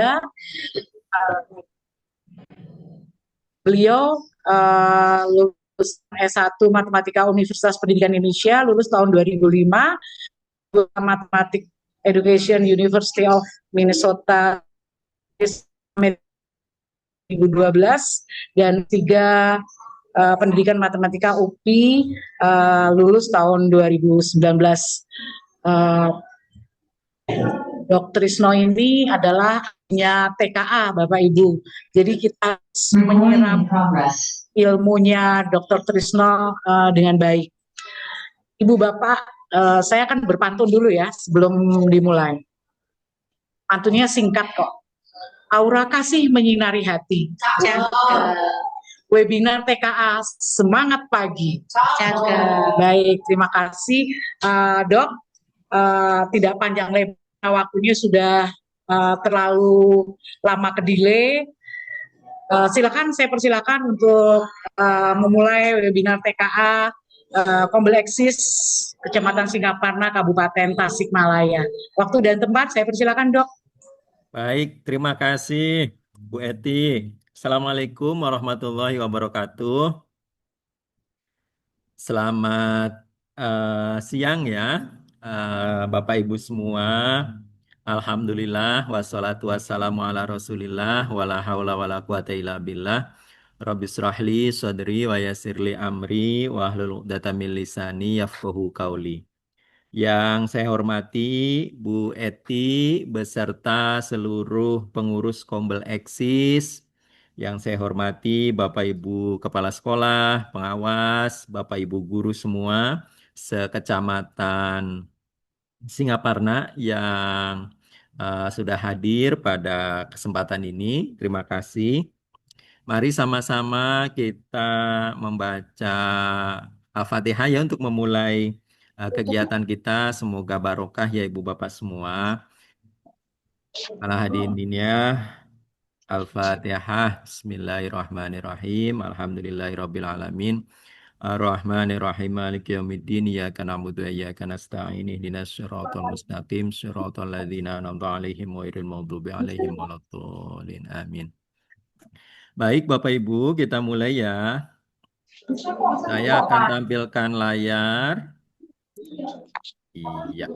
juga. Beliau lulus S1 Matematika Universitas Pendidikan Indonesia, lulus tahun 2005, Matematik Education University of Minnesota 2012, dan 3 pendidikan matematika UPI lulus tahun 2019. Dr. Trisno ini adalah punya TKA, Bapak Ibu. Jadi kita menyerap ilmunya Dr. Trisno dengan baik. Ibu Bapak, saya akan berpantun dulu ya sebelum dimulai. Pantunnya singkat kok. Aura kasih menyinari hati. Webinar TKA semangat pagi. Baik, terima kasih Dok. Tidak panjang lebar, waktunya sudah terlalu lama kedelay. Silakan, saya persilakan untuk memulai webinar TKA Kompleksis Kecamatan Singaparna, Kabupaten Tasikmalaya. Waktu dan tempat saya persilakan, Dok. Baik, terima kasih Bu Eti. Assalamualaikum warahmatullahi wabarakatuh. Selamat siang ya, Bapak Ibu semua. Alhamdulillah, wassalatu wassalamu ala rasulillah, wala hawla wala quwata illa billah. Rabbi srahli sadri wa yassirli amri, wa hlul 'uqdatam min lisani yafqahu qauli. Yang saya hormati Bu Eti beserta seluruh pengurus Kombel Eksis. Yang saya hormati Bapak Ibu Kepala Sekolah, pengawas, Bapak Ibu guru semua sekecamatan Singaparna yang sudah hadir pada kesempatan ini. Terima kasih. Mari sama-sama kita membaca Al-Fatihah ya untuk memulai kegiatan kita. Semoga barokah ya Ibu Bapak semua. Ala hadirinnya Al-Fatihah. Bismillahirrahmanirrahim. Alhamdulillahirabbil alamin. Ar-Rahmanir-Rahim. Maliki yaumiddin. Iyyaka na'budu wa iyyaka nasta'in. Ihdinas siratal mustaqim. Siratal ladzina an'amta 'alaihim ghairil maghdubi 'alaihim waladdallin. Amin. Baik Bapak Ibu, kita mulai ya. Saya akan tampilkan layar. Iya.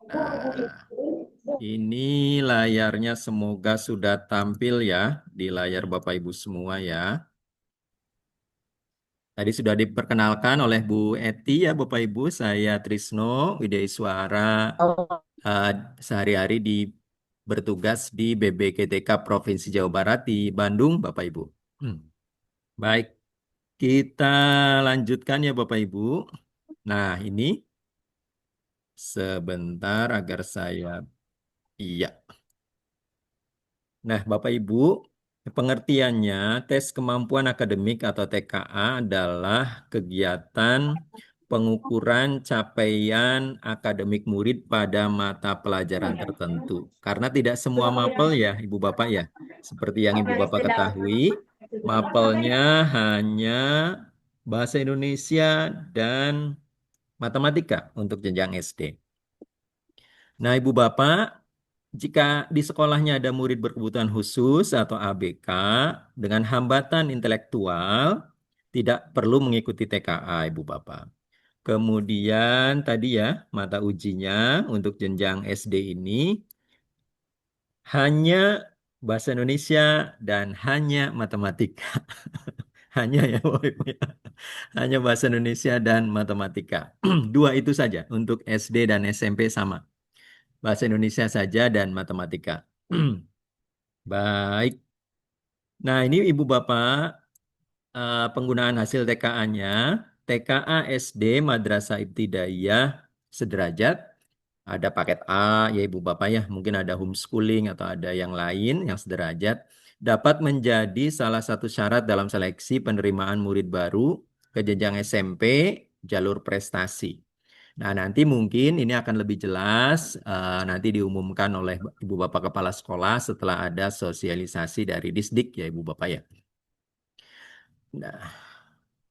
Nah, ini layarnya semoga sudah tampil ya di layar Bapak Ibu semua ya. Tadi sudah diperkenalkan oleh Bu Eti ya Bapak Ibu. Saya Trisno Widyaswara. Sehari-hari bertugas di BBKTK Provinsi Jawa Barat di Bandung Bapak Ibu. Baik, kita lanjutkan ya Bapak Ibu. Nah, ini sebentar agar saya... Iya. Nah, Bapak Ibu, pengertiannya tes kemampuan akademik atau TKA adalah kegiatan pengukuran capaian akademik murid pada mata pelajaran tertentu. Karena tidak semua mapel ya, Ibu Bapak ya. Seperti yang Ibu Bapak ketahui, mapelnya hanya bahasa Indonesia dan matematika untuk jenjang SD. Nah, Ibu Bapak, jika di sekolahnya ada murid berkebutuhan khusus atau ABK dengan hambatan intelektual, tidak perlu mengikuti TKA, Ibu Bapak. Kemudian tadi ya, mata ujinya untuk jenjang SD ini hanya bahasa Indonesia dan hanya matematika. Hanya ya, Bapak Ibu ya. Hanya bahasa Indonesia dan matematika. Dua itu saja untuk SD dan SMP sama. Bahasa Indonesia saja dan matematika. Baik. Nah, ini Ibu Bapak penggunaan hasil TKA-nya. TKA SD Madrasah Ibtidaiyah sederajat. Ada paket A ya Ibu Bapak ya. Mungkin ada homeschooling atau ada yang lain yang sederajat. Dapat menjadi salah satu syarat dalam seleksi penerimaan murid baru ke jenjang SMP jalur prestasi. Nah, nanti mungkin ini akan lebih jelas nanti diumumkan oleh Ibu Bapak Kepala Sekolah setelah ada sosialisasi dari Disdik ya Ibu Bapak ya. Nah,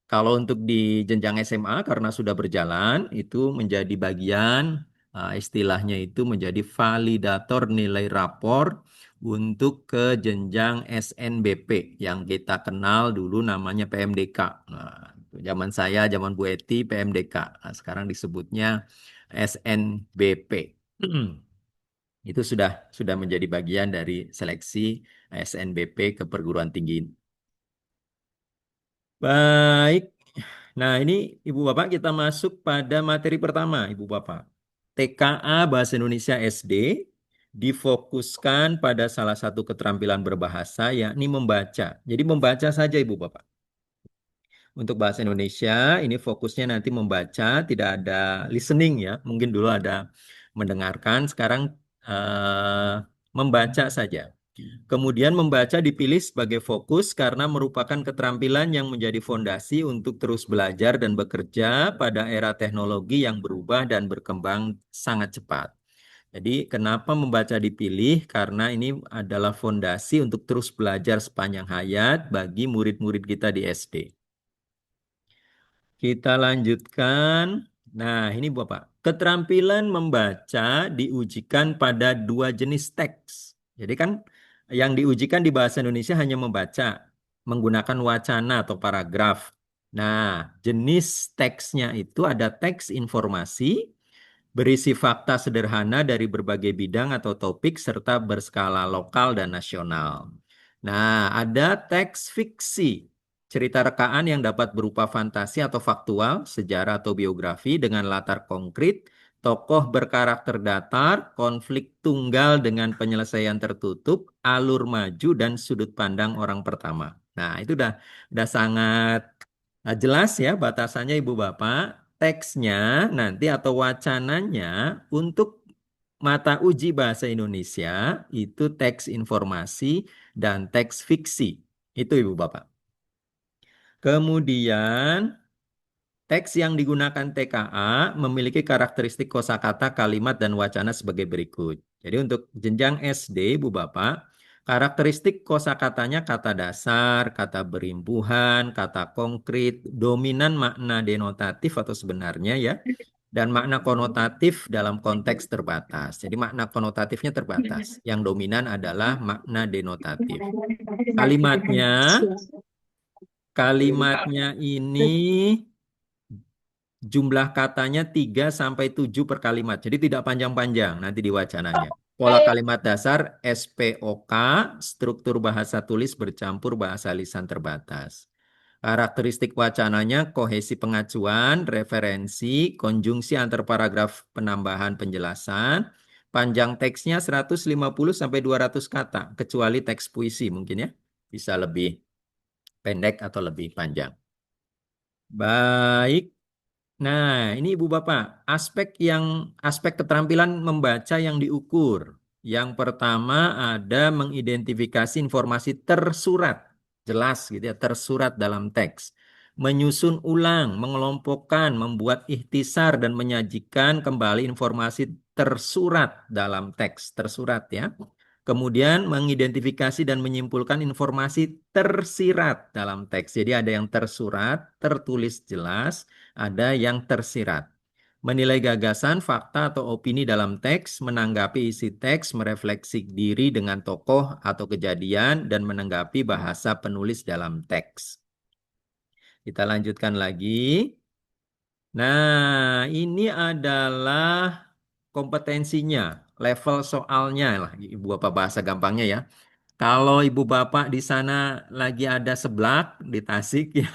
kalau untuk di jenjang SMA karena sudah berjalan itu menjadi bagian istilahnya itu menjadi validator nilai rapor untuk ke jenjang SNBP yang kita kenal dulu namanya PMDK. Nah, zaman saya, zaman Bu Eti PMDK. Nah, sekarang disebutnya SNBP. Itu sudah menjadi bagian dari seleksi SNBP ke perguruan tinggi. Baik. Nah, ini Ibu Bapak kita masuk pada materi pertama, Ibu Bapak. TKA Bahasa Indonesia SD difokuskan pada salah satu keterampilan berbahasa, yakni membaca. Jadi membaca saja, Ibu Bapak. Untuk bahasa Indonesia, ini fokusnya nanti membaca, tidak ada listening ya. Mungkin dulu ada mendengarkan, sekarang membaca saja. Kemudian membaca dipilih sebagai fokus karena merupakan keterampilan yang menjadi fondasi untuk terus belajar dan bekerja pada era teknologi yang berubah dan berkembang sangat cepat. Jadi kenapa membaca dipilih? Karena ini adalah fondasi untuk terus belajar sepanjang hayat bagi murid-murid kita di SD. Kita lanjutkan. Nah, ini Bapak. Keterampilan membaca diujikan pada dua jenis teks. Jadi kan yang diujikan di bahasa Indonesia hanya membaca menggunakan wacana atau paragraf. Nah, jenis teksnya itu ada teks informasi berisi fakta sederhana dari berbagai bidang atau topik serta berskala lokal dan nasional. Nah, ada teks fiksi, cerita rekaan yang dapat berupa fantasi atau faktual, sejarah atau biografi dengan latar konkret, tokoh berkarakter datar, konflik tunggal dengan penyelesaian tertutup, alur maju dan sudut pandang orang pertama. Nah, itu udah sangat jelas ya batasannya Ibu Bapak. Teksnya nanti atau wacananya untuk mata uji bahasa Indonesia itu teks informasi dan teks fiksi. Itu Ibu Bapak. Kemudian teks yang digunakan TKA memiliki karakteristik kosakata, kalimat, dan wacana sebagai berikut. Jadi untuk jenjang SD, Bu Bapak, karakteristik kosakatanya kata dasar, kata berimbuhan, kata konkret, dominan makna denotatif atau sebenarnya ya, dan makna konotatif dalam konteks terbatas. Jadi makna konotatifnya terbatas. Yang dominan adalah makna denotatif. Kalimatnya, kalimatnya ini jumlah katanya 3 sampai 7 per kalimat. Jadi tidak panjang-panjang nanti di wacananya. Pola kalimat dasar SPOK, struktur bahasa tulis bercampur bahasa lisan terbatas. Karakteristik wacananya kohesi pengacuan, referensi, konjungsi antar paragraf penambahan penjelasan. Panjang teksnya 150 sampai 200 kata, kecuali teks puisi mungkin ya. Bisa lebih pendek atau lebih panjang. Baik. Nah, ini Ibu Bapak, aspek keterampilan membaca yang diukur. Yang pertama ada mengidentifikasi informasi tersurat, jelas gitu ya, tersurat dalam teks. Menyusun ulang, mengelompokkan, membuat ikhtisar dan menyajikan kembali informasi tersurat dalam teks, tersurat ya. Kemudian mengidentifikasi dan menyimpulkan informasi tersirat dalam teks. Jadi ada yang tersurat, tertulis jelas, ada yang tersirat. Menilai gagasan, fakta, atau opini dalam teks, menanggapi isi teks, merefleksi diri dengan tokoh atau kejadian, dan menanggapi bahasa penulis dalam teks. Kita lanjutkan lagi. Nah, ini adalah kompetensinya, level soalnya lah, Ibu Bapak bahasa gampangnya ya. Kalau Ibu Bapak di sana lagi ada seblak di Tasik ya.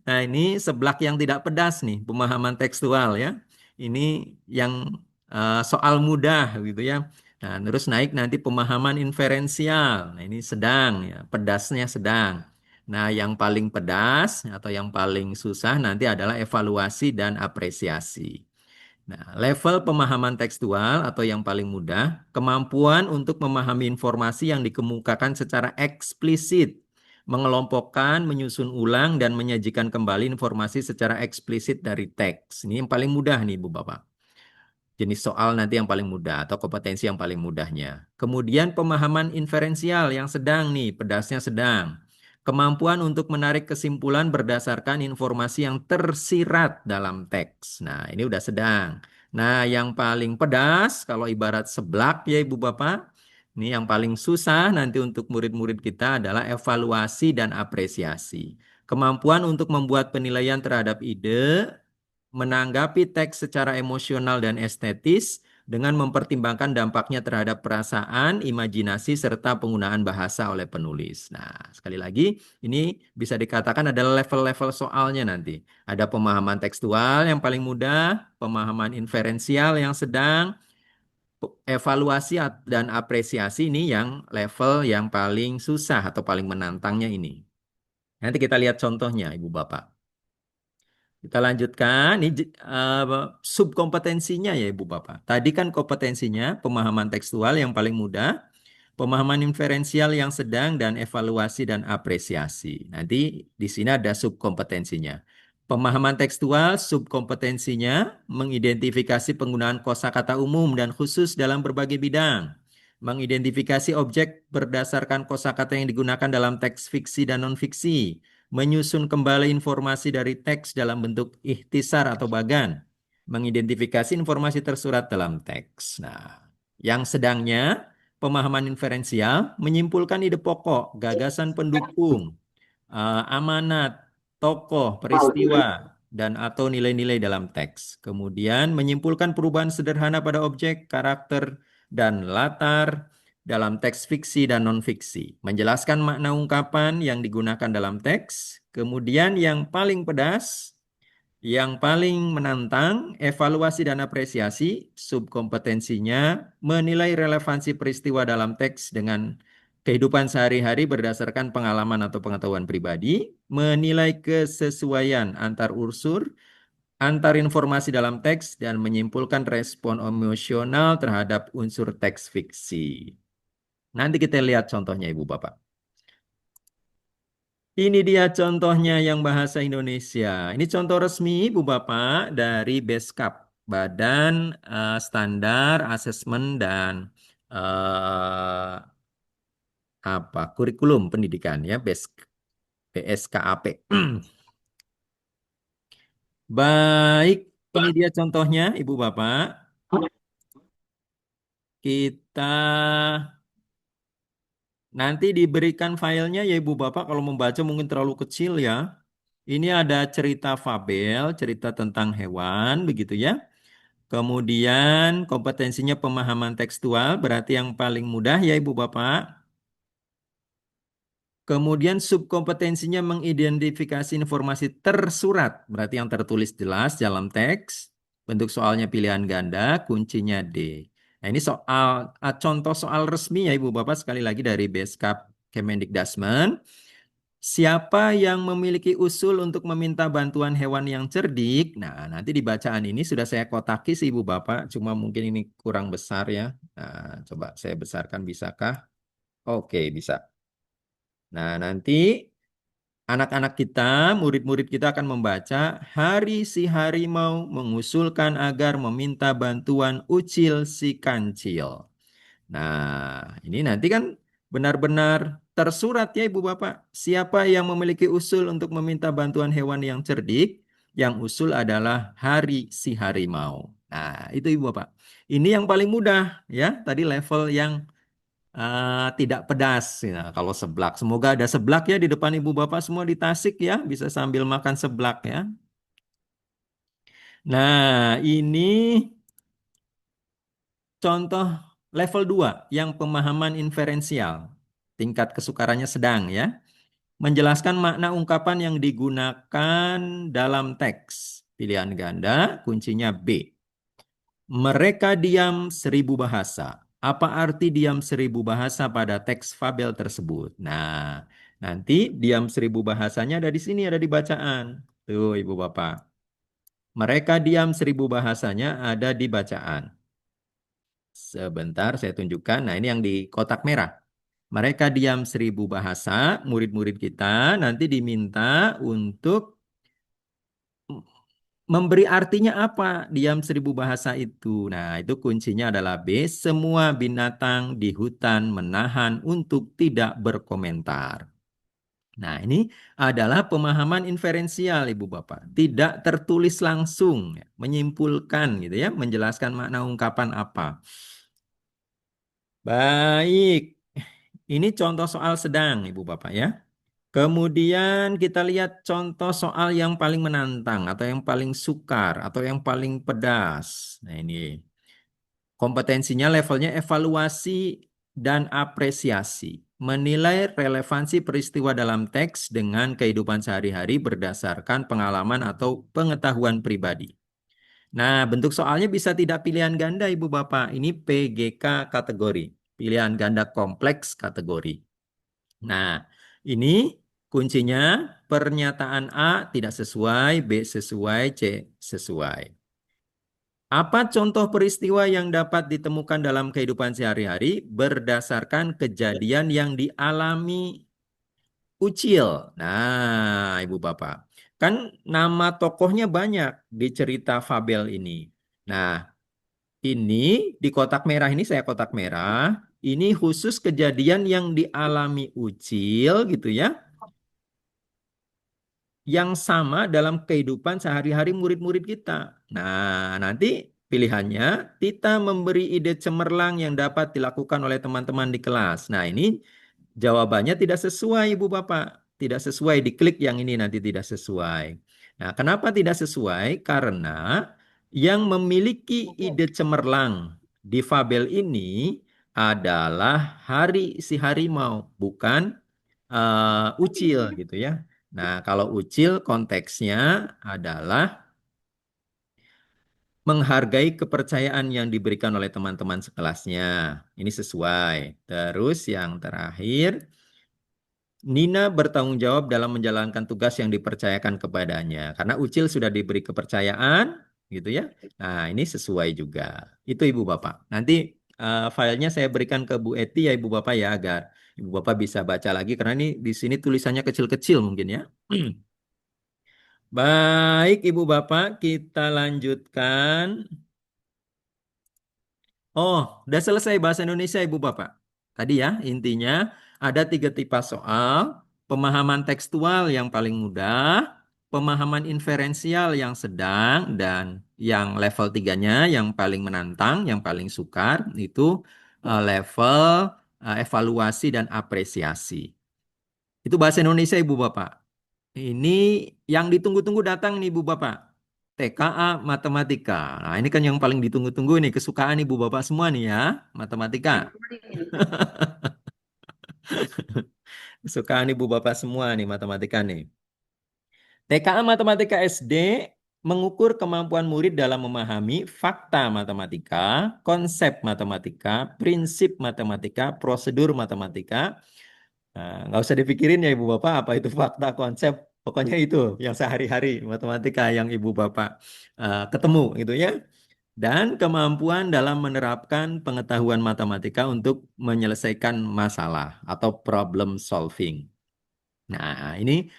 Nah, ini seblak yang tidak pedas nih, pemahaman tekstual ya. Ini yang soal mudah gitu ya. Nah, terus naik nanti pemahaman inferensial. Nah, ini sedang ya, pedasnya sedang. Nah, yang paling pedas atau yang paling susah nanti adalah evaluasi dan apresiasi. Nah, level pemahaman tekstual atau yang paling mudah, kemampuan untuk memahami informasi yang dikemukakan secara eksplisit, mengelompokkan, menyusun ulang, dan menyajikan kembali informasi secara eksplisit dari teks. Ini yang paling mudah nih, Bu Bapak. Jenis soal nanti yang paling mudah atau kompetensi yang paling mudahnya. Kemudian pemahaman inferensial yang sedang nih, pedasnya sedang. Kemampuan untuk menarik kesimpulan berdasarkan informasi yang tersirat dalam teks. Nah, ini udah sedang. Nah, yang paling pedas kalau ibarat seblak ya Ibu Bapak. Ini yang paling susah nanti untuk murid-murid kita adalah evaluasi dan apresiasi. Kemampuan untuk membuat penilaian terhadap ide, menanggapi teks secara emosional dan estetis dengan mempertimbangkan dampaknya terhadap perasaan, imajinasi, serta penggunaan bahasa oleh penulis. Nah, sekali lagi, ini bisa dikatakan adalah level-level soalnya nanti. Ada pemahaman tekstual yang paling mudah, pemahaman inferensial yang sedang, evaluasi dan apresiasi ini yang level yang paling susah atau paling menantangnya ini. Nanti kita lihat contohnya, Ibu Bapak. Kita lanjutkan, ini subkompetensinya ya Ibu Bapak. Tadi kan kompetensinya pemahaman tekstual yang paling mudah, pemahaman inferensial yang sedang, dan evaluasi dan apresiasi. Nanti di sini ada subkompetensinya. Pemahaman tekstual, subkompetensinya mengidentifikasi penggunaan kosakata umum dan khusus dalam berbagai bidang. Mengidentifikasi objek berdasarkan kosakata yang digunakan dalam teks fiksi dan non-fiksi, menyusun kembali informasi dari teks dalam bentuk ikhtisar atau bagan, mengidentifikasi informasi tersurat dalam teks. Nah, yang sedangnya, pemahaman inferensial menyimpulkan ide pokok, gagasan pendukung, amanat, tokoh, peristiwa, dan atau nilai-nilai dalam teks. Kemudian menyimpulkan perubahan sederhana pada objek, karakter, dan latar dalam teks fiksi dan non-fiksi, menjelaskan makna ungkapan yang digunakan dalam teks, kemudian yang paling pedas, yang paling menantang, evaluasi dan apresiasi, subkompetensinya menilai relevansi peristiwa dalam teks dengan kehidupan sehari-hari berdasarkan pengalaman atau pengetahuan pribadi, menilai kesesuaian antar unsur, antar informasi dalam teks, dan menyimpulkan respon emosional terhadap unsur teks fiksi. Nanti kita lihat contohnya Ibu Bapak. Ini dia contohnya yang bahasa Indonesia. Ini contoh resmi Ibu Bapak dari BESKAP, Badan Standar Asesmen dan Kurikulum Pendidikan ya, BSKAP. Baik, ini dia contohnya Ibu Bapak. Kita nanti diberikan filenya ya Ibu Bapak, kalau membaca mungkin terlalu kecil ya. Ini ada cerita fabel, cerita tentang hewan, begitu ya. Kemudian kompetensinya pemahaman tekstual, berarti yang paling mudah ya Ibu Bapak. Kemudian subkompetensinya mengidentifikasi informasi tersurat, berarti yang tertulis jelas dalam teks. Bentuk soalnya pilihan ganda, kuncinya D. Nah ini contoh soal resmi ya Ibu Bapak, sekali lagi dari Beskap Kemendikdasmen. Siapa yang memiliki usul untuk meminta bantuan hewan yang cerdik? Nah, nanti di bacaan ini sudah saya kotaki sih Ibu Bapak, cuma mungkin ini kurang besar ya. Nah, coba saya besarkan bisakah? Oke, bisa. Nah, nanti anak-anak kita, murid-murid kita akan membaca, hari si harimau mengusulkan agar meminta bantuan Ucil si kancil. Nah, ini nanti kan benar-benar tersurat ya Ibu Bapak. Siapa yang memiliki usul untuk meminta bantuan hewan yang cerdik? Yang usul adalah hari si harimau. Nah, itu Ibu Bapak. Ini yang paling mudah ya. Tadi level yang tidak pedas. Ya, kalau seblak, semoga ada seblak ya di depan Ibu Bapak semua di Tasik ya. Bisa sambil makan seblak ya. Nah, ini contoh level 2 yang pemahaman inferensial. Tingkat kesukarannya sedang ya. Menjelaskan makna ungkapan yang digunakan dalam teks. Pilihan ganda, kuncinya B. Mereka diam 1000 bahasa. Apa arti diam 1000 bahasa pada teks fabel tersebut? Nah, nanti diam 1000 bahasanya ada di sini, ada di bacaan. Tuh, Ibu Bapak. Mereka diam 1000 bahasanya ada di bacaan. Sebentar saya tunjukkan. Nah, ini yang di kotak merah. Mereka diam 1000 bahasa, murid-murid kita nanti diminta untuk memberi artinya apa diam 1000 bahasa itu. Nah, itu kuncinya adalah B. Semua binatang di hutan menahan untuk tidak berkomentar. Nah, ini adalah pemahaman inferensial, Ibu Bapak. Tidak tertulis langsung, menyimpulkan gitu ya, menjelaskan makna ungkapan apa. Baik. Ini contoh soal sedang, Ibu Bapak ya. Kemudian kita lihat contoh soal yang paling menantang atau yang paling sukar atau yang paling pedas. Nah, ini kompetensinya levelnya evaluasi dan apresiasi. Menilai relevansi peristiwa dalam teks dengan kehidupan sehari-hari berdasarkan pengalaman atau pengetahuan pribadi. Nah, bentuk soalnya bisa tidak pilihan ganda, Ibu Bapak. Ini PGK kategori, pilihan ganda kompleks kategori. Nah, ini kuncinya pernyataan A tidak sesuai, B sesuai, C sesuai. Apa contoh peristiwa yang dapat ditemukan dalam kehidupan sehari-hari berdasarkan kejadian yang dialami Ucil? Nah, Ibu Bapak, kan nama tokohnya banyak di cerita fabel ini. Nah, ini di kotak merah ini saya kotak merah. Ini khusus kejadian yang dialami Ucil gitu ya, yang sama dalam kehidupan sehari-hari murid-murid kita. Nah, nanti pilihannya kita memberi ide cemerlang yang dapat dilakukan oleh teman-teman di kelas. Nah, ini jawabannya tidak sesuai, Ibu Bapak. Tidak sesuai, diklik yang ini nanti tidak sesuai. Nah, kenapa tidak sesuai? Karena yang memiliki ide cemerlang di fabel ini adalah si harimau, bukan Ucil gitu ya. Nah, kalau Ucil konteksnya adalah menghargai kepercayaan yang diberikan oleh teman-teman sekelasnya. Ini sesuai. Terus yang terakhir, Nina bertanggung jawab dalam menjalankan tugas yang dipercayakan kepadanya. Karena Ucil sudah diberi kepercayaan, gitu ya. Nah, ini sesuai juga. Itu Ibu Bapak. Nanti filenya saya berikan ke Bu Eti ya Ibu Bapak ya, agar Ibu Bapak bisa baca lagi. Karena ini di sini tulisannya kecil-kecil mungkin ya. Baik, Ibu Bapak, kita lanjutkan. Oh, udah selesai bahasa Indonesia, Ibu Bapak. Tadi ya, intinya ada 3 tipe soal. Pemahaman tekstual yang paling mudah, pemahaman inferensial yang sedang, dan yang level 3-nya yang paling menantang, yang paling sukar, itu level evaluasi dan apresiasi. Itu bahasa Indonesia, Ibu Bapak. Ini yang ditunggu-tunggu datang nih Bu Bapak. TKA Matematika. Nah, ini kan yang paling ditunggu-tunggu nih, kesukaan Ibu Bapak semua nih ya, matematika. Kesukaan Ibu Bapak semua nih matematika nih. TKA Matematika SD mengukur kemampuan murid dalam memahami fakta matematika, konsep matematika, prinsip matematika, prosedur matematika. Nah, nggak usah dipikirin ya Ibu Bapak apa itu fakta konsep. Pokoknya itu yang sehari-hari matematika yang Ibu Bapak ketemu gitu ya. Dan kemampuan dalam menerapkan pengetahuan matematika untuk menyelesaikan masalah atau problem solving. Nah, ini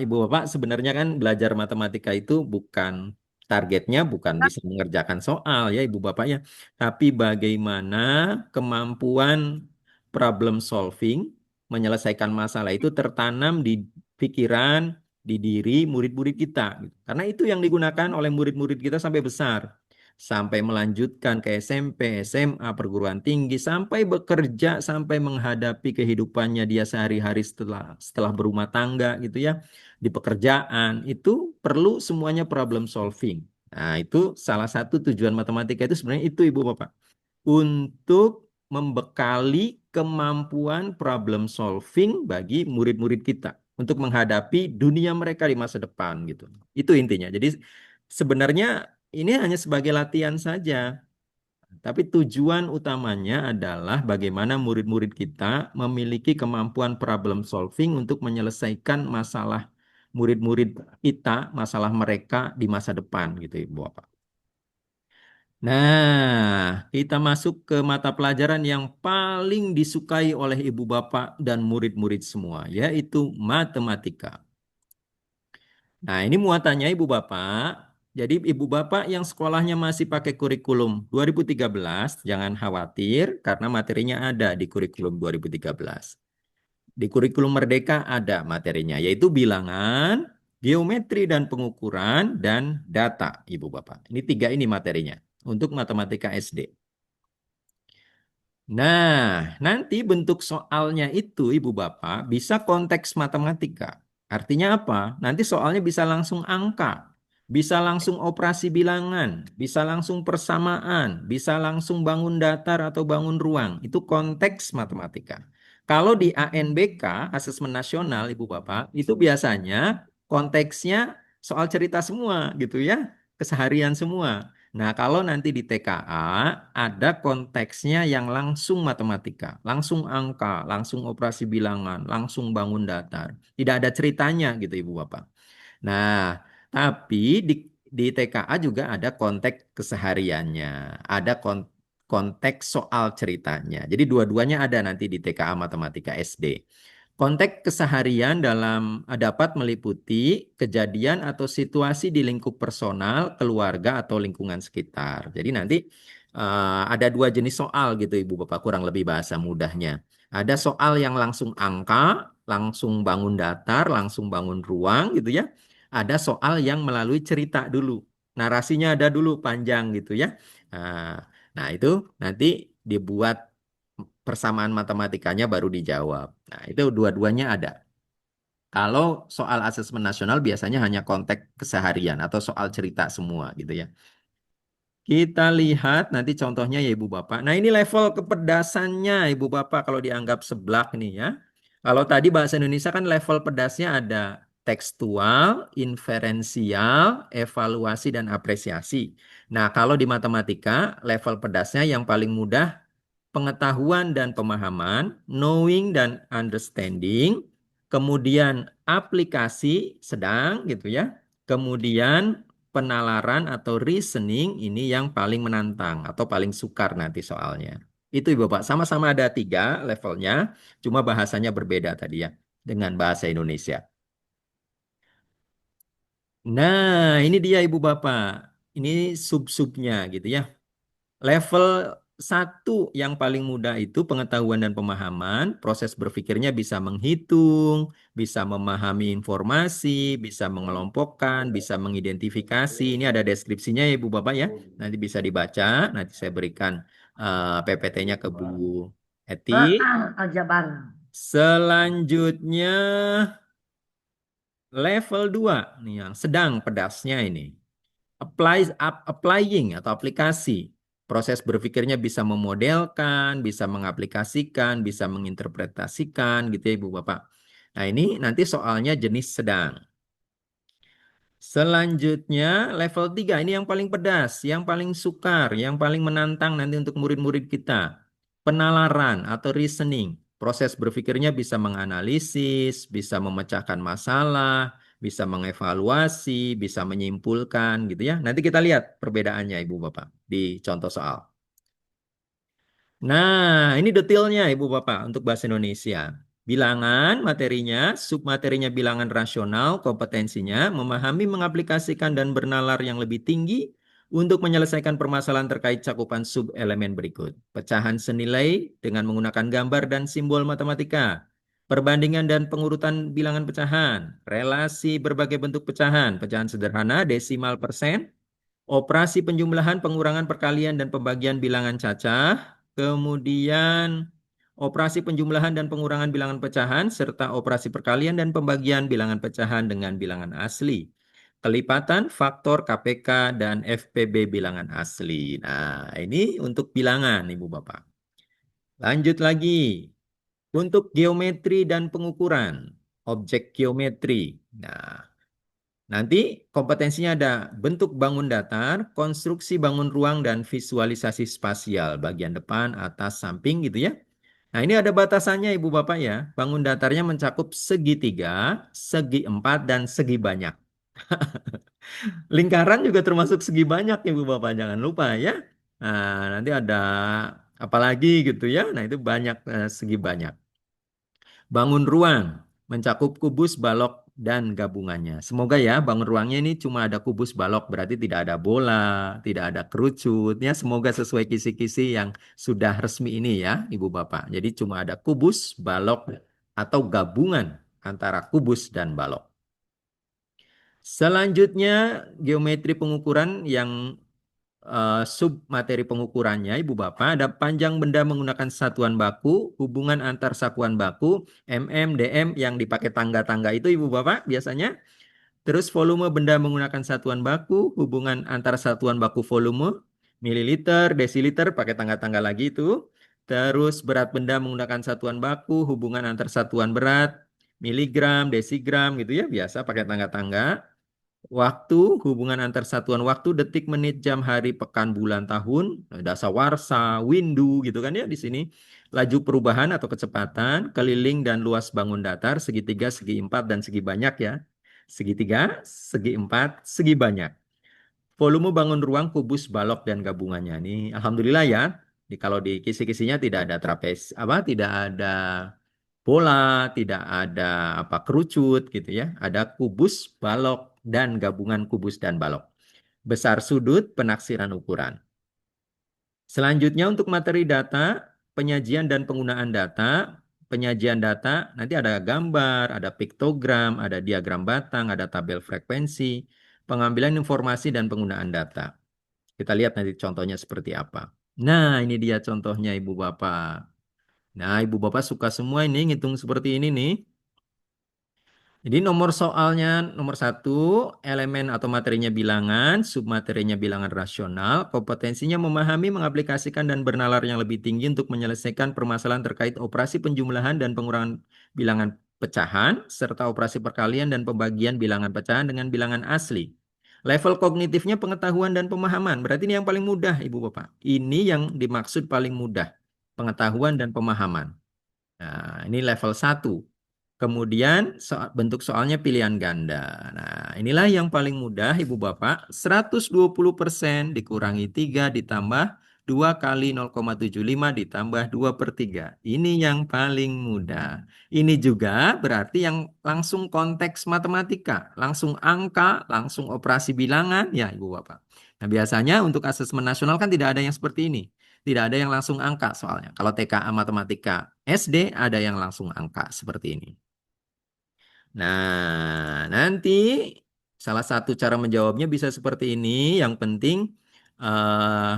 Ibu Bapak sebenarnya kan belajar matematika itu bukan targetnya bukan bisa mengerjakan soal ya Ibu Bapak ya, tapi bagaimana kemampuan problem solving menyelesaikan masalah itu tertanam di pikiran, di diri murid-murid kita gitu. Karena itu yang digunakan oleh murid-murid kita sampai besar. Sampai melanjutkan ke SMP, SMA, perguruan tinggi, sampai bekerja, sampai menghadapi kehidupannya dia sehari-hari setelah berumah tangga gitu ya. Di pekerjaan itu perlu semuanya problem solving. Nah, itu salah satu tujuan matematika itu sebenarnya itu Ibu Bapak. Untuk membekali kemampuan problem solving bagi murid-murid kita untuk menghadapi dunia mereka di masa depan gitu. Itu intinya. Jadi sebenarnya ini hanya sebagai latihan saja, tapi tujuan utamanya adalah bagaimana murid-murid kita memiliki kemampuan problem solving untuk menyelesaikan masalah murid-murid kita, masalah mereka di masa depan gitu Ibu Bapak. Nah, kita masuk ke mata pelajaran yang paling disukai oleh ibu bapak dan murid-murid semua, yaitu matematika. Nah, ini muatannya ibu bapak. Jadi ibu bapak yang sekolahnya masih pakai kurikulum 2013, jangan khawatir karena materinya ada di kurikulum 2013. Di kurikulum Merdeka ada materinya, yaitu bilangan, geometri dan pengukuran, dan data, ibu bapak. Ini 3 ini materinya untuk matematika SD. Nah, nanti bentuk soalnya itu, Ibu Bapak, bisa konteks matematika. Artinya apa? Nanti soalnya bisa langsung angka, bisa langsung operasi bilangan, bisa langsung persamaan, bisa langsung bangun datar atau bangun ruang. Itu konteks matematika. Kalau di ANBK, Asesmen Nasional, Ibu Bapak, itu biasanya konteksnya soal cerita semua gitu ya, keseharian semua. Nah, kalau nanti di TKA ada konteksnya yang langsung matematika, langsung angka, langsung operasi bilangan, langsung bangun datar. Tidak ada ceritanya gitu Ibu Bapak. Nah, tapi di TKA juga ada konteks kesehariannya, ada konteks soal ceritanya. Jadi dua-duanya ada nanti di TKA Matematika SD. Konteks keseharian dapat meliputi kejadian atau situasi di lingkup personal, keluarga, atau lingkungan sekitar. Jadi nanti ada dua jenis soal gitu Ibu Bapak, kurang lebih bahasa mudahnya. Ada soal yang langsung angka, langsung bangun datar, langsung bangun ruang gitu ya. Ada soal yang melalui cerita dulu. Narasinya ada dulu panjang gitu ya. Nah, nah itu nanti dibuat persamaan matematikanya baru dijawab. Nah, itu dua-duanya ada. Kalau soal asesmen nasional biasanya hanya konteks keseharian atau soal cerita semua gitu ya. Kita lihat nanti contohnya ya Ibu Bapak. Nah, ini level kepedasannya Ibu Bapak kalau dianggap seblak nih ya. Kalau tadi bahasa Indonesia kan level pedasnya ada tekstual, inferensial, evaluasi, dan apresiasi. Nah, kalau di matematika level pedasnya yang paling mudah pengetahuan dan pemahaman, knowing dan understanding, kemudian aplikasi sedang gitu ya, kemudian penalaran atau reasoning ini yang paling menantang atau paling sukar nanti soalnya. Itu Ibu Bapak, sama-sama ada 3 levelnya, cuma bahasanya berbeda tadi ya dengan bahasa Indonesia. Nah, ini dia Ibu Bapak. Ini sub-subnya gitu ya. Level 1 yang paling mudah itu pengetahuan dan pemahaman, proses berpikirnya bisa menghitung, bisa memahami informasi, bisa mengelompokkan, bisa mengidentifikasi. Ini ada deskripsinya ya Ibu Bapak ya. Nanti bisa dibaca, nanti saya berikan PPT-nya ke Bu Eti. Aljabar. Selanjutnya level 2 nih yang sedang pedasnya ini. Applying atau aplikasi. Proses berpikirnya bisa memodelkan, bisa mengaplikasikan, bisa menginterpretasikan gitu ya Ibu Bapak. Nah, ini nanti soalnya jenis sedang. Selanjutnya level 3 ini yang paling pedas, yang paling sukar, yang paling menantang nanti untuk murid-murid kita. Penalaran atau reasoning. Proses berpikirnya bisa menganalisis, bisa memecahkan masalah, bisa mengevaluasi, bisa menyimpulkan gitu ya. Nanti kita lihat perbedaannya Ibu Bapak di contoh soal. Nah, ini detailnya Ibu Bapak untuk bahasa Indonesia. Bilangan materinya, submaterinya bilangan rasional, kompetensinya memahami, mengaplikasikan, dan bernalar yang lebih tinggi untuk menyelesaikan permasalahan terkait cakupan sub-elemen berikut. Pecahan senilai dengan menggunakan gambar dan simbol matematika. Perbandingan dan pengurutan bilangan pecahan. Relasi berbagai bentuk pecahan. Pecahan sederhana, desimal persen, operasi penjumlahan, pengurangan, perkalian, dan pembagian bilangan cacah, kemudian operasi penjumlahan dan pengurangan bilangan pecahan, serta operasi perkalian dan pembagian bilangan pecahan dengan bilangan asli. Kelipatan, faktor, KPK, dan FPB bilangan asli. Nah, ini untuk bilangan, Ibu Bapak. Lanjut lagi. Untuk geometri dan pengukuran, objek geometri. Nah, nanti kompetensinya ada bentuk bangun datar, konstruksi bangun ruang, dan visualisasi spasial, bagian depan, atas, samping gitu ya. Nah, ini ada batasannya Ibu Bapak ya. Bangun datarnya mencakup segitiga, segi empat, dan segi banyak. Lingkaran juga termasuk segi banyak Ibu Bapak, jangan lupa ya. Nah, nanti ada apa lagi gitu ya. Nah, itu banyak segi banyak. Bangun ruang mencakup kubus, balok, dan gabungannya. Semoga ya bangun ruangnya ini cuma ada kubus, balok, berarti tidak ada bola, tidak ada kerucut. Ya, semoga sesuai kisi-kisi yang sudah resmi ini ya, Ibu Bapak. Jadi cuma ada kubus, balok, atau gabungan antara kubus dan balok. Selanjutnya, geometri pengukuran yang sub materi pengukurannya, Ibu Bapak, ada panjang benda menggunakan satuan baku, hubungan antar satuan baku, mm, dm yang dipakai tangga-tangga itu, Ibu Bapak, biasanya. Terus volume benda menggunakan satuan baku, hubungan antar satuan baku volume, mililiter, desiliter, pakai tangga-tangga lagi itu. Terus berat benda menggunakan satuan baku, hubungan antar satuan berat, miligram, desigram gitu ya, biasa pakai tangga-tangga. Waktu, hubungan antar satuan waktu, detik, menit, jam, hari, pekan, bulan, tahun, dasawarsa, windu gitu kan ya di sini. Laju perubahan atau kecepatan, keliling dan luas bangun datar, segitiga, segi empat, dan segi banyak ya. Segitiga, segi empat, segi banyak. Volume bangun ruang, kubus, balok, dan gabungannya. Ini alhamdulillah ya. Kalau di kisi-kisinya tidak ada trapez, tidak ada bola, tidak ada kerucut gitu ya. Ada kubus, balok, dan gabungan kubus dan balok. Besar sudut, penaksiran ukuran. Selanjutnya untuk materi data, penyajian dan penggunaan data. Penyajian data nanti ada gambar, ada piktogram, ada diagram batang, ada tabel frekuensi, pengambilan informasi dan penggunaan data. Kita lihat nanti contohnya seperti apa. Nah, ini dia contohnya Ibu Bapak. Nah, Ibu Bapak suka semua ini ngitung seperti ini nih. Jadi nomor soalnya nomor satu, elemen atau materinya bilangan, submaterinya bilangan rasional, kompetensinya memahami, mengaplikasikan, dan bernalar yang lebih tinggi untuk menyelesaikan permasalahan terkait operasi penjumlahan dan pengurangan bilangan pecahan, serta operasi perkalian dan pembagian bilangan pecahan dengan bilangan asli. Level kognitifnya pengetahuan dan pemahaman, berarti ini yang paling mudah Ibu Bapak. Ini yang dimaksud paling mudah, pengetahuan dan pemahaman. Nah, ini level 1. Kemudian bentuk soalnya pilihan ganda. Nah, inilah yang paling mudah Ibu Bapak. 120% dikurangi 3 ditambah 2 kali 0,75 ditambah 2/3. Ini yang paling mudah. Ini juga berarti yang langsung konteks matematika. Langsung angka, langsung operasi bilangan. Ya Ibu Bapak. Nah, biasanya untuk asesmen nasional kan tidak ada yang seperti ini. Tidak ada yang langsung angka soalnya. Kalau TKA Matematika SD ada yang langsung angka seperti ini. Nah, nanti salah satu cara menjawabnya bisa seperti ini. Yang penting eh,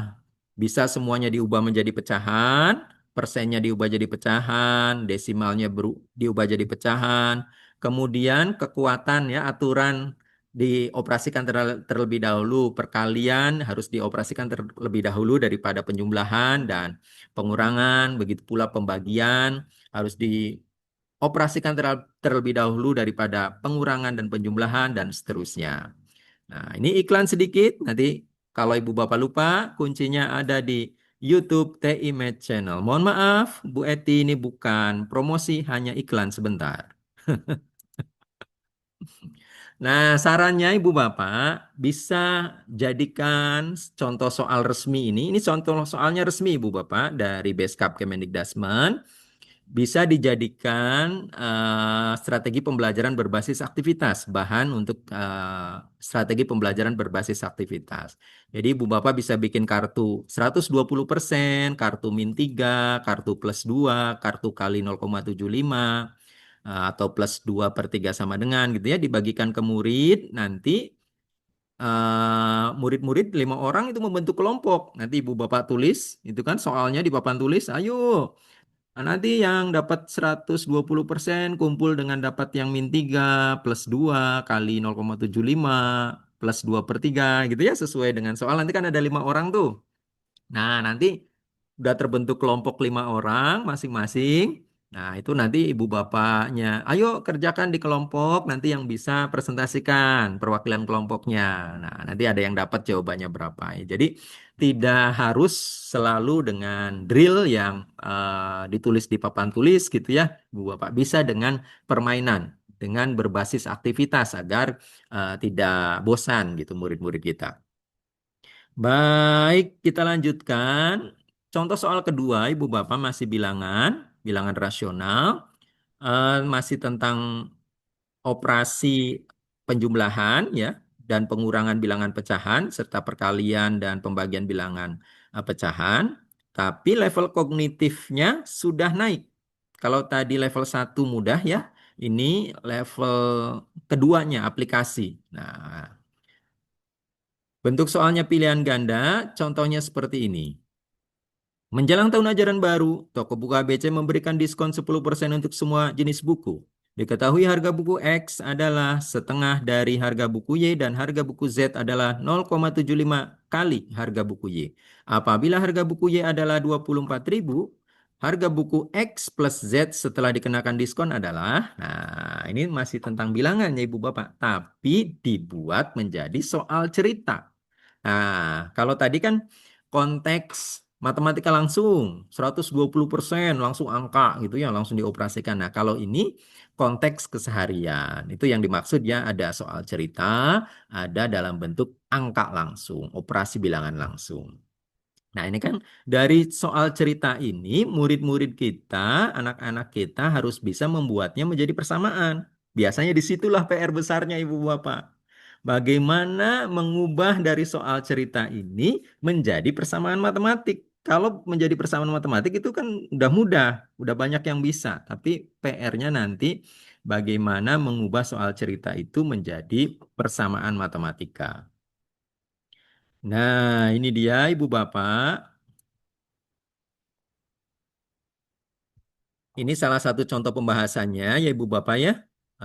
bisa semuanya diubah menjadi pecahan, persennya diubah jadi pecahan, desimalnya diubah jadi pecahan. Kemudian kekuatan ya aturan dioperasikan terlebih dahulu, perkalian harus dioperasikan terlebih dahulu daripada penjumlahan dan pengurangan, begitu pula pembagian harus dioperasikan terlebih dahulu daripada pengurangan dan penjumlahan dan seterusnya. Nah, ini iklan sedikit. Nanti kalau Ibu Bapak lupa, kuncinya ada di YouTube TI Med Channel. Mohon maaf, Bu Eti, ini bukan promosi, hanya iklan sebentar. Nah, sarannya Ibu Bapak bisa jadikan contoh soal resmi ini. Ini contoh soalnya resmi Ibu Bapak dari Beskap Kemendikbudrismen. Bisa dijadikan strategi pembelajaran berbasis aktivitas, bahan untuk strategi pembelajaran berbasis aktivitas. Jadi Ibu Bapak bisa bikin kartu 120%, kartu -3, kartu +2, kartu kali 0,75, atau +2/3 sama dengan gitu ya, dibagikan ke murid, nanti murid-murid 5 orang itu membentuk kelompok. Nanti Ibu Bapak tulis, itu kan soalnya di papan tulis, ayo. Nah, nanti yang dapat 120% kumpul dengan dapat yang -3 +2 kali 0,75 +2/3 gitu ya, sesuai dengan soal. Nanti kan ada 5 orang tuh. Nah, nanti udah terbentuk kelompok 5 orang masing-masing. Nah, itu nanti ibu bapaknya, ayo kerjakan di kelompok, nanti yang bisa presentasikan perwakilan kelompoknya. Nah, nanti ada yang dapat jawabannya berapa. Jadi, tidak harus selalu dengan drill yang ditulis di papan tulis gitu ya, ibu bapak. Bisa dengan permainan, dengan berbasis aktivitas agar tidak bosan gitu murid-murid kita. Baik, kita lanjutkan. Contoh soal kedua, Ibu Bapak masih bilangan, bilangan rasional, masih tentang operasi penjumlahan ya dan pengurangan bilangan pecahan serta perkalian dan pembagian bilangan pecahan, tapi level kognitifnya sudah naik. Kalau tadi level 1 mudah ya, ini level keduanya aplikasi. Nah, Bentuk soalnya pilihan ganda, contohnya seperti ini. Menjelang tahun ajaran baru, toko buku ABC memberikan diskon 10% untuk semua jenis buku. Diketahui harga buku X adalah setengah dari harga buku Y dan harga buku Z adalah 0,75 kali harga buku Y. Apabila harga buku Y adalah 24.000, harga buku X plus Z setelah dikenakan diskon adalah, nah ini masih tentang bilangan ya Ibu Bapak, tapi dibuat menjadi soal cerita. Nah, kalau tadi kan konteks matematika langsung 120% langsung angka gitu ya, langsung dioperasikan. Nah, kalau ini konteks keseharian. Itu yang dimaksud ya, ada soal cerita, ada dalam bentuk angka langsung, operasi bilangan langsung. Nah, ini kan dari soal cerita ini, murid-murid kita, anak-anak kita harus bisa membuatnya menjadi persamaan. Biasanya disitulah PR besarnya, Ibu Bapak. Bagaimana mengubah dari soal cerita ini menjadi persamaan matematik? Kalau menjadi persamaan matematik itu kan udah mudah, udah banyak yang bisa. Tapi PR-nya nanti bagaimana mengubah soal cerita itu menjadi persamaan matematika. Nah, ini dia Ibu Bapak. Ini salah satu contoh pembahasannya ya Ibu Bapak ya.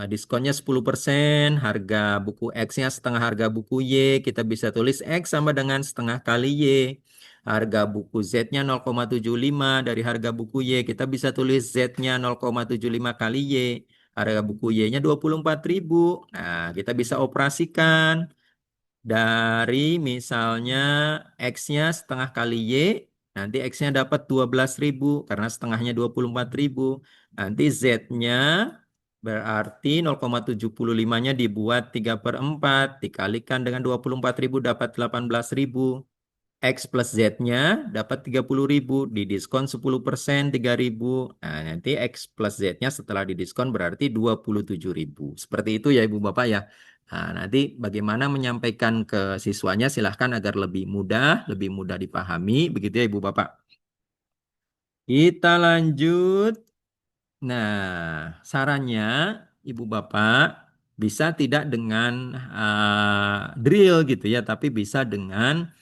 Diskonnya 10%, harga buku X-nya setengah harga buku Y, kita bisa tulis X sama dengan setengah kali Y. Harga buku Z-nya 0,75 dari harga buku Y, kita bisa tulis Z-nya 0,75 kali Y. Harga buku Y-nya 24.000. Nah, kita bisa operasikan dari misalnya X-nya setengah kali Y, nanti X-nya dapat 12.000 karena setengahnya 24.000. Nanti Z-nya berarti 0,75-nya dibuat 3 per 4, dikalikan dengan 24.000 dapat 18.000. X plus Z-nya dapat 30.000, didiskon 10% 3.000. Nah, nanti X plus Z-nya setelah didiskon berarti 27.000. Seperti itu ya Ibu Bapak ya. Nah, nanti bagaimana menyampaikan ke siswanya silahkan agar lebih mudah dipahami. Begitu ya Ibu Bapak. Kita lanjut. Nah, sarannya Ibu Bapak bisa tidak dengan drill gitu ya, tapi bisa dengan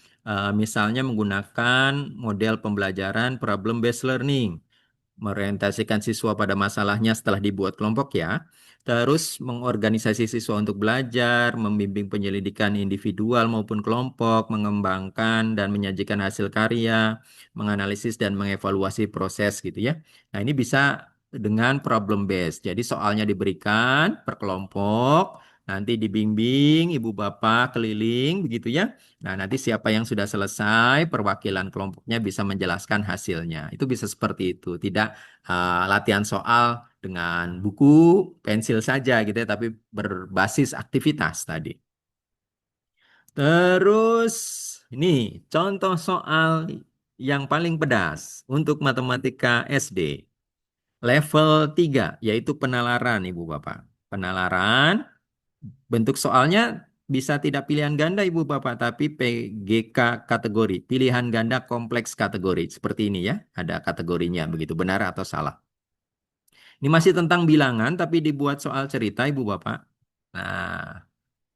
misalnya menggunakan model pembelajaran problem based learning, mengorientasikan siswa pada masalahnya setelah dibuat kelompok ya. Terus mengorganisasi siswa untuk belajar, membimbing penyelidikan individual maupun kelompok, mengembangkan dan menyajikan hasil karya, menganalisis dan mengevaluasi proses gitu ya. Nah, ini bisa dengan problem based. Jadi soalnya diberikan per kelompok, nanti dibimbing ibu bapak keliling begitu ya. Nah, nanti siapa yang sudah selesai, perwakilan kelompoknya bisa menjelaskan hasilnya. Itu bisa seperti itu. Tidak latihan soal dengan buku, pensil saja gitu ya, tapi berbasis aktivitas tadi. Terus ini contoh soal yang paling pedas untuk matematika SD. Level 3 yaitu penalaran Ibu Bapak. Penalaran, bentuk soalnya bisa tidak pilihan ganda Ibu Bapak, tapi PGK kategori, pilihan ganda kompleks kategori. Seperti ini ya, ada kategorinya begitu, benar atau salah. Ini masih tentang bilangan, tapi dibuat soal cerita, Ibu Bapak. Nah,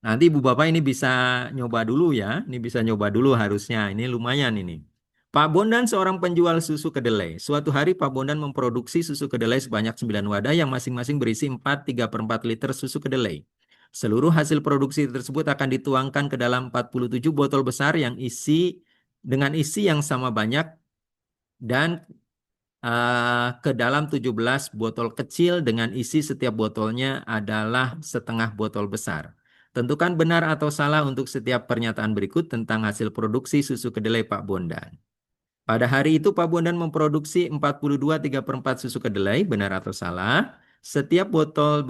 nanti Ibu Bapak ini bisa nyoba dulu ya. Ini bisa nyoba dulu harusnya. Ini lumayan ini. Pak Bondan seorang penjual susu kedelai. Suatu hari Pak Bondan memproduksi susu kedelai sebanyak 9 wadah yang masing-masing berisi 3/4 liter susu kedelai. Seluruh hasil produksi tersebut akan dituangkan ke dalam 47 botol besar yang dengan isi yang sama banyak dan ke dalam 17 botol kecil dengan isi setiap botolnya adalah setengah botol besar. Tentukan benar atau salah untuk setiap pernyataan berikut tentang hasil produksi susu kedelai Pak Bondan. Pada hari itu Pak Bondan memproduksi 42 3/4 susu kedelai, benar atau salah? Setiap botol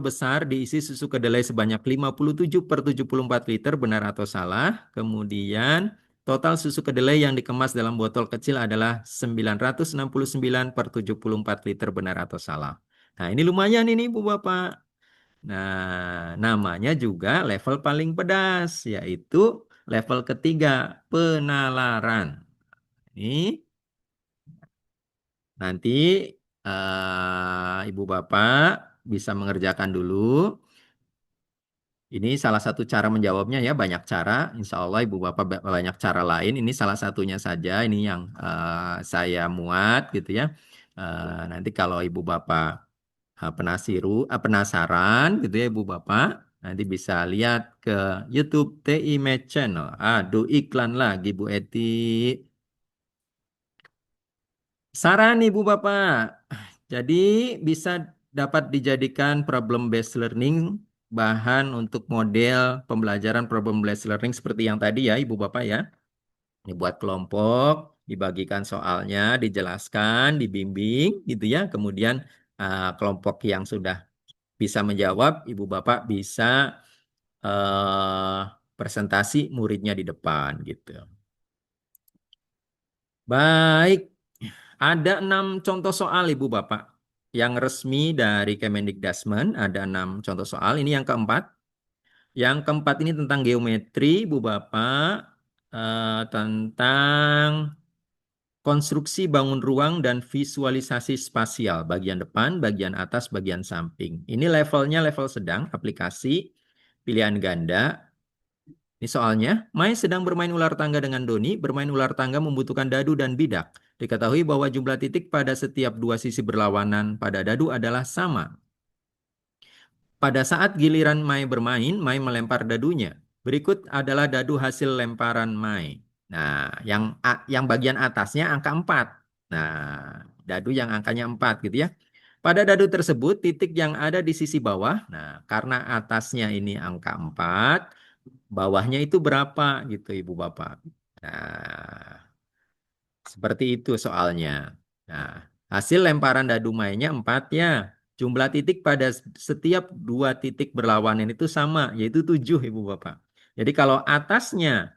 besar diisi susu kedelai sebanyak 57 per 74 liter, benar atau salah? Kemudian total susu kedelai yang dikemas dalam botol kecil adalah 969 per 74 liter, benar atau salah? Nah, ini lumayan ini Bu Bapak. Nah, namanya juga level paling pedas, yaitu level ketiga, penalaran. Ini nanti Ibu Bapak bisa mengerjakan dulu. Ini salah satu cara menjawabnya ya, banyak cara. Insya Allah Ibu Bapak banyak cara lain. Ini salah satunya saja, ini yang saya muat gitu ya. Nanti kalau Ibu Bapak penasaran gitu ya Ibu Bapak, nanti bisa lihat ke YouTube TI Med Channel. Aduh, iklan lagi Bu Eti. Saran Ibu Bapak, jadi bisa dapat dijadikan problem based learning bahan untuk model pembelajaran problem based learning seperti yang tadi ya Ibu Bapak ya. Dibuat kelompok, dibagikan soalnya, dijelaskan, dibimbing gitu ya. Kemudian kelompok yang sudah bisa menjawab, Ibu Bapak bisa presentasi muridnya di depan gitu. Baik, ada 6 contoh soal Ibu Bapak yang resmi dari Kemendikbudrismen. Ada 6 contoh soal. Ini yang keempat. Yang keempat ini tentang geometri, Ibu Bapak, tentang konstruksi bangun ruang dan visualisasi spasial, bagian depan, bagian atas, bagian samping. Ini levelnya level sedang, aplikasi, pilihan ganda. Ini soalnya, Mai sedang bermain ular tangga dengan Doni. Bermain ular tangga membutuhkan dadu dan bidak. Diketahui bahwa jumlah titik pada setiap dua sisi berlawanan pada dadu adalah sama. Pada saat giliran Mai bermain, Mai melempar dadunya. Berikut adalah dadu hasil lemparan Mai. Nah, yang bagian atasnya angka 4. Nah, dadu yang angkanya 4 gitu ya. Pada dadu tersebut, titik yang ada di sisi bawah, nah karena atasnya ini angka 4, bawahnya itu berapa gitu Ibu Bapak. Nah, seperti itu soalnya. Nah, hasil lemparan dadu mainnya 4 ya. Jumlah titik pada setiap dua titik berlawanan itu sama, yaitu 7 Ibu Bapak. Jadi kalau atasnya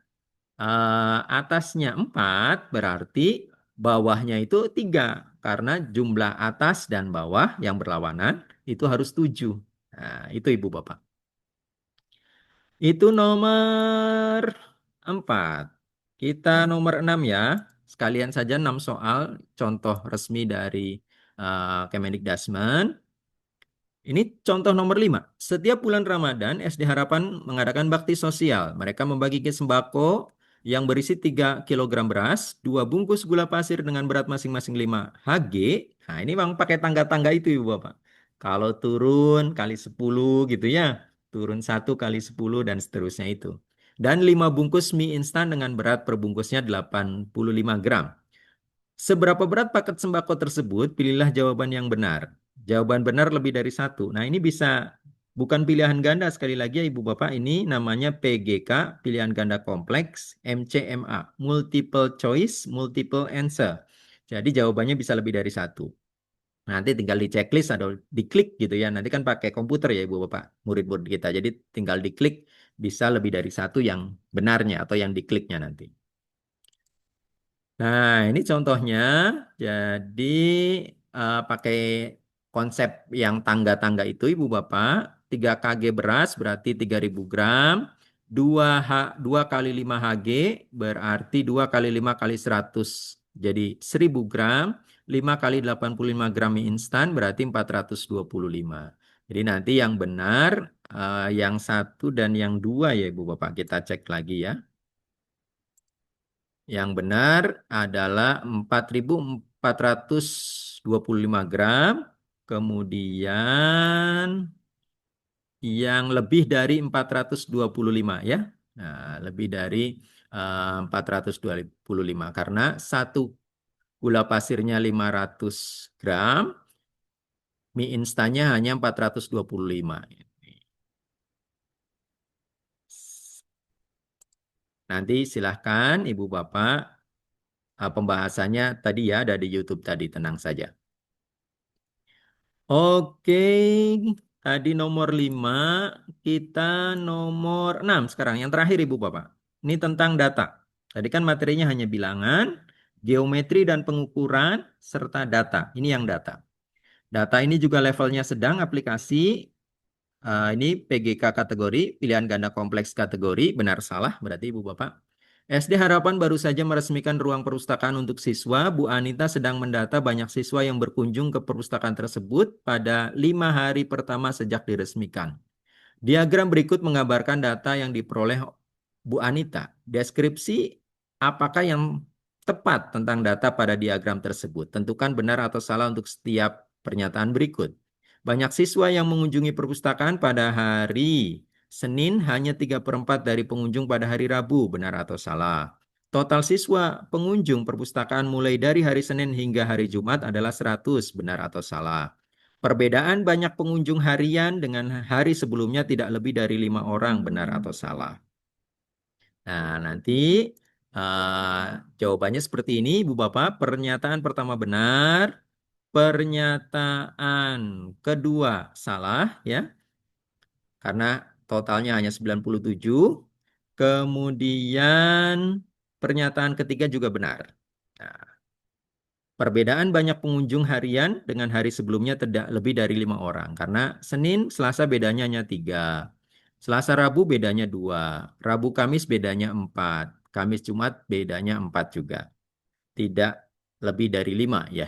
4 berarti bawahnya itu 3. Karena jumlah atas dan bawah yang berlawanan itu harus 7. Nah, itu Ibu Bapak. Itu nomor 4. Kita nomor 6 ya. Sekalian saja 6 soal contoh resmi dari Kemendikbudrismen. Ini contoh nomor 5. Setiap bulan Ramadan, SD Harapan mengadakan bakti sosial. Mereka membagi sembako yang berisi 3 kilogram beras, 2 bungkus gula pasir dengan berat masing-masing 5 Hg. Nah, ini memang pakai tangga-tangga itu Ibu Bapak. Kalau turun kali 10 gitu ya. Turun 1 kali 10 dan seterusnya itu. Dan 5 bungkus mie instan dengan berat per bungkusnya 85 gram. Seberapa berat paket sembako tersebut? Pilihlah jawaban yang benar. Jawaban benar lebih dari 1. Nah, ini bisa bukan pilihan ganda. Sekali lagi ya Ibu Bapak, ini namanya PGK, pilihan ganda kompleks, MCMA, multiple choice, multiple answer. Jadi jawabannya bisa lebih dari 1. Nanti tinggal di checklist atau diklik gitu ya. Nanti kan pakai komputer ya Ibu Bapak, murid-murid kita. Jadi tinggal diklik, bisa lebih dari 1 yang benarnya atau yang dikliknya nanti. Nah, ini contohnya. Jadi pakai konsep yang tangga-tangga itu Ibu Bapak, 3 kg beras berarti 3.000 gram, 2 kali 5 Hg berarti 2 kali 5 kali 100. Jadi 1.000 gram, 5 kali 85 gram mie instan berarti 425. Jadi nanti yang benar yang 1 dan yang 2 ya Ibu Bapak, kita cek lagi ya. Yang benar adalah 4.425 gram. Kemudian yang lebih dari 425 ya. Nah, lebih dari 425 karena satu gula pasirnya 500 gram, mie instannya hanya 425. Nanti silahkan Ibu Bapak pembahasannya tadi ya ada di YouTube tadi, tenang saja. Oke, tadi nomor 5, kita nomor 6 sekarang. Yang terakhir Ibu Bapak. Ini tentang data. Tadi kan materinya hanya bilangan, geometri dan pengukuran, serta data. Ini yang data. Data ini juga levelnya sedang aplikasi. Ini PGK kategori, pilihan ganda kompleks kategori, benar salah berarti Ibu Bapak. SD Harapan baru saja meresmikan ruang perpustakaan untuk siswa. Bu Anita sedang mendata banyak siswa yang berkunjung ke perpustakaan tersebut pada 5 hari pertama sejak diresmikan. Diagram berikut menggambarkan data yang diperoleh Bu Anita. Deskripsi apakah yang tepat tentang data pada diagram tersebut. Tentukan benar atau salah untuk setiap pernyataan berikut. Banyak siswa yang mengunjungi perpustakaan pada hari Senin hanya 3/4 dari pengunjung pada hari Rabu. Benar atau salah? Total siswa pengunjung perpustakaan mulai dari hari Senin hingga hari Jumat adalah 100. Benar atau salah? Perbedaan banyak pengunjung harian dengan hari sebelumnya tidak lebih dari 5 orang. Benar atau salah? Nah, nanti jawabannya seperti ini, Ibu Bapak. Pernyataan pertama benar, pernyataan kedua salah ya, karena totalnya hanya 97. Kemudian pernyataan ketiga juga benar. Nah, perbedaan banyak pengunjung harian dengan hari sebelumnya tidak lebih dari 5 orang. Karena Senin, Selasa bedanya hanya 3. Selasa, Rabu bedanya 2. Rabu, Kamis bedanya 4. Kamis, Jumat bedanya 4 juga. Tidak lebih dari 5 ya.